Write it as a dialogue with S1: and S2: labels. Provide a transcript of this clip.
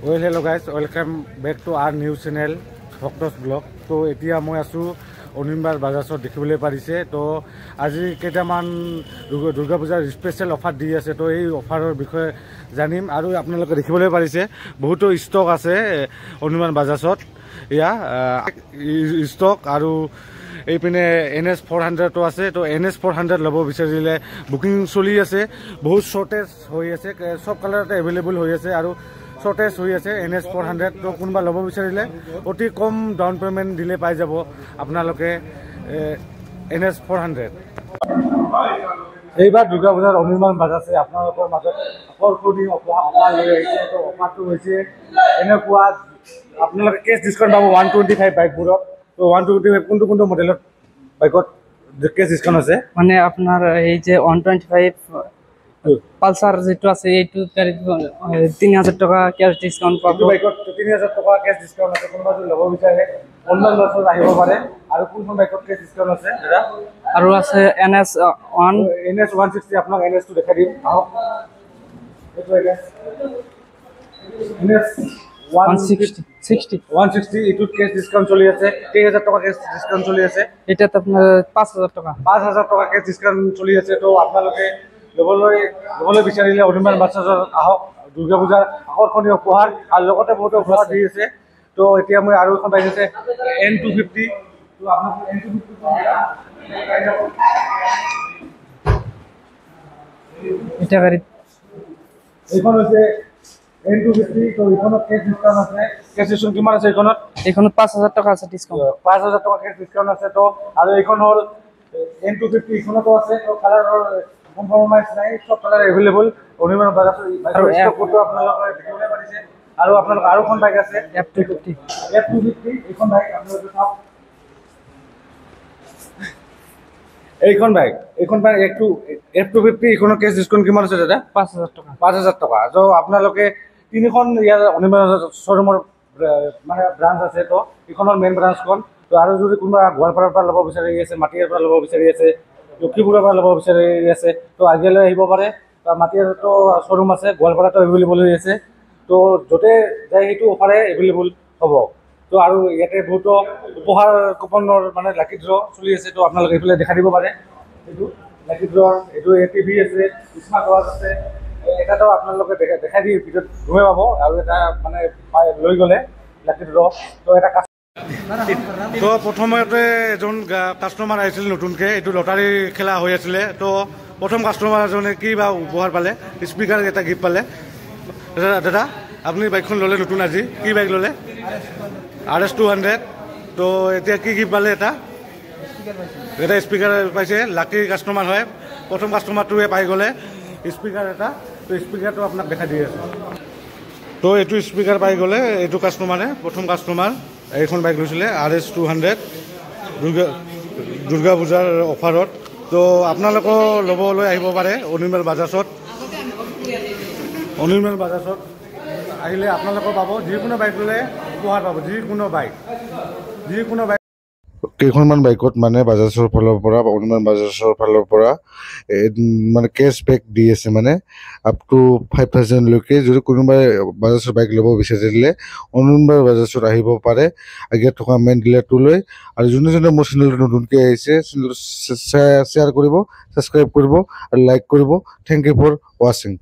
S1: Well, hello guys, welcome back to our new channel, Focus Blog. So, এতিয়া মই আছো অনিম্বাৰ বাজাজত দেখিবলৈ পাৰিছে। তো আজি কেইটামান দুৰ্গা পূজাৰ স্পেচিয়েল অফাৰ দি আছে। তো এই অফাৰৰ বিষয়ে জানিম আৰু আপোনালোকে দেখিবলৈ পাৰিছে বহুতো ষ্টক আছে অনিম্বাৰ বাজাজত। ইয়া ষ্টক আৰু এইপিনে NS 400 আছে। তো NS 400 ল'ব বিচাৰিলে বুকিং চলি আছে, বহুত শৰ্টেজ হৈ আছে, সব কালাৰতে এভেইলেবল হৈ আছে আৰু শৰ্টেজ হৈ আছে NS 400। তো কোনোবা ল'ব বিচাৰিলে অতি কম ডাউন পে'মেণ্ট দিলে পাই যাব আপোনালোকে NS 400। এইবাৰ দুৰ্গা পূজাৰ অনিৰ্বাণ বাজাজে আপোনালোকৰ মাজত আকৰ্ষণীয় অফাৰ লৈ আহিছে। তো অফাৰটো হৈছে এনেকুৱা, আপোনালোকে কেছ ডিছকাউণ্ট পাব 125 বাইকবোৰত। তো 125 কোনটো মডেলত বাইকত কেছ ডিছকাউণ্ট আছে?
S2: মানে আপোনাৰ এই যে 125 পালসার যেটো আছে এইটো 3000 টাকা ক্যাশ ডিসকাউন্ট পাব।
S1: বাইকত 3000 টাকা ক্যাশ ডিসকাউন্ট আছে। কোনোবা যদি ল'ব বিচাৰে অনলাইন বাছত আহিব পাৰে। আৰু কোনখন বাইকত ক্যাশ ডিসকাউন্ট আছে দাদা?
S2: আৰু আছে NS
S1: 160। আপোনাক NS টো দেখাই দিম, আহক। এইটো NS 160 এইটো ক্যাশ ডিসকাউন্ট চলি আছে। 3000 টাকা ক্যাশ ডিসকাউন্ট চলি আছে।
S2: এটাত আপোনাৰ 5000
S1: টাকা ক্যাশ ডিসকাউন্ট চলি আছে। তো আপোনালোকে ল'বলৈ বিচাৰিলে অনিৰ্বাণ বাজাজত আহক। দুৰ্গা পূজাৰ আকৰ্ষণীয় উপহাৰ আৰু লগতে বহুতো অফাৰ দি আছে। তো এতিয়া মই আৰু এখন বাইক আছে N250। তো আপোনাক N250
S2: এটা গাড়ী
S1: এইখন হৈছে N250। তো এইখনত কেছ ডিসকাউন্ট আছে। কেছ ডিসকাউন্ট কিমান আছে এইখনত?
S2: এইখনত 5000 টাকা আছে ডিসকাউন্ট।
S1: 5000 টাকা কেছ ডিসকাউন্ট আছে। তো আৰু এইখন হ'ল N250, এইখনতো আছে। তো কালাৰৰ কম্প্ৰমাইজ নাই, সব কালাৰ এভেইলেবল অনিৰ্বাণ বাজাজৰ আৰু ষ্টকটো আপোনালোকে দেখিবলৈ পাৰিছে। আৰু আপোনালোকৰ আৰু এখন বাইক আছে F250। এইখন বাইক আপোনালোকে চাওক, এইখন বাইক F250। এইখনৰ কেছ ডিসকাউন্ট কিমান আছে দাদা?
S2: 5000 টাকা।
S1: 5000 টাকা। তো আপোনালোকে তিনিখন ইয়াৰ অনিৰ্বাণ শ্বৰুমৰ মানে ব্ৰাঞ্চ আছে। তো এইখনৰ মেইন ব্ৰাঞ্চখন। তো আৰু যদি কোনোবা গোৱালপাৰাৰ পৰা ল'ব বিচাৰি আছে, মাটিয়াৰ পৰা ল'ব বিচাৰি আছে, লক্ষীপুৰৰ পৰা ল'ব বিচাৰি আছে, তো আগলৈ আহিব পাৰে। মাটিয়াৰতো শ্বৰুম আছে, গোৱালপাৰাতো এভেইলেবল হৈ আছে। তো য'তে যায় সেইটো অফাৰে এভেইলেবল হ'ব। তো আৰু ইয়াতে বহুতো উপহাৰ কুপনৰ মানে লাকি ড্ৰ চলি আছে। তো আপোনালোকে এইফালে দেখা দিব পাৰে। এইটো লাকি ড্ৰ, এইটো ATV আছে, স্মাৰ্ট ৱাচ আছে। এটাতো আপোনালোকে দেখাই দি ভিডিঅ'ত গমেই পাব। আৰু এটা মানে লৈ গ'লে লাকি ড্ৰ। তো এটা তো প্ৰথমতে এজন কাষ্টমাৰ আহিছিল নতুনকৈ, এইটো লটাৰী খেলা হৈ আছিলে। তো প্ৰথম কাষ্টমাৰজনে কি বা উপহাৰ পালে, স্পীকাৰ এটা গিফ্ট পালে। দাদা আপুনি বাইকখন ল'লে নতুন, আজি কি বাইক ল'লে? RS 200। তো এতিয়া কি গিফ্ট পালে? এটা স্পীকাৰ পাইছে। লাকি কাষ্টমাৰ হয়, প্ৰথম কাষ্টমাৰটোৱে পাই গ'লে স্পীকাৰ এটা। তো স্পীকাৰটো আপোনাক দেখাই দি আছোঁ। তো এইটো স্পীকাৰ পাই গ'লে এইটো কাষ্টমাৰে, প্ৰথম কাষ্টমাৰ এইখন বাইক লৈছিলে RS 200 দুৰ্গা পূজাৰ অফাৰত। তো আপোনালোকেও ল'বলৈ আহিব পাৰে অনিৰ্বাণ বাজাজত। অনিৰ্বাণ বাজাজত আহিলে আপোনালোকেও পাব, যিকোনো বাইক ল'লে উপহাৰ পাব। যিকোনো বাইক কেইখনমান বাইকত মানে বাজাজৰ ফালৰ পৰা বা অনিৰ্বাণ বাজাজৰ ফালৰ পৰা মানে কেছবেক দি আছে, মানে আপ টু 5000 লৈকে। যদি কোনোবাই বাজাজৰ বাইক ল'ব বিচাৰিলে অনিৰ্বাণ বাজাজত আহিব পাৰে, আগে থকা মেইন ডিলাৰটো লৈ। আৰু যোনে মোৰ চেনেলটো নতুনকৈ আহিছে, চেনেলটো শ্বেয়াৰ কৰিব, ছাবস্ক্ৰাইব কৰিব আৰু লাইক কৰিব। থেংক ইউ ফৰ ৱাচিং।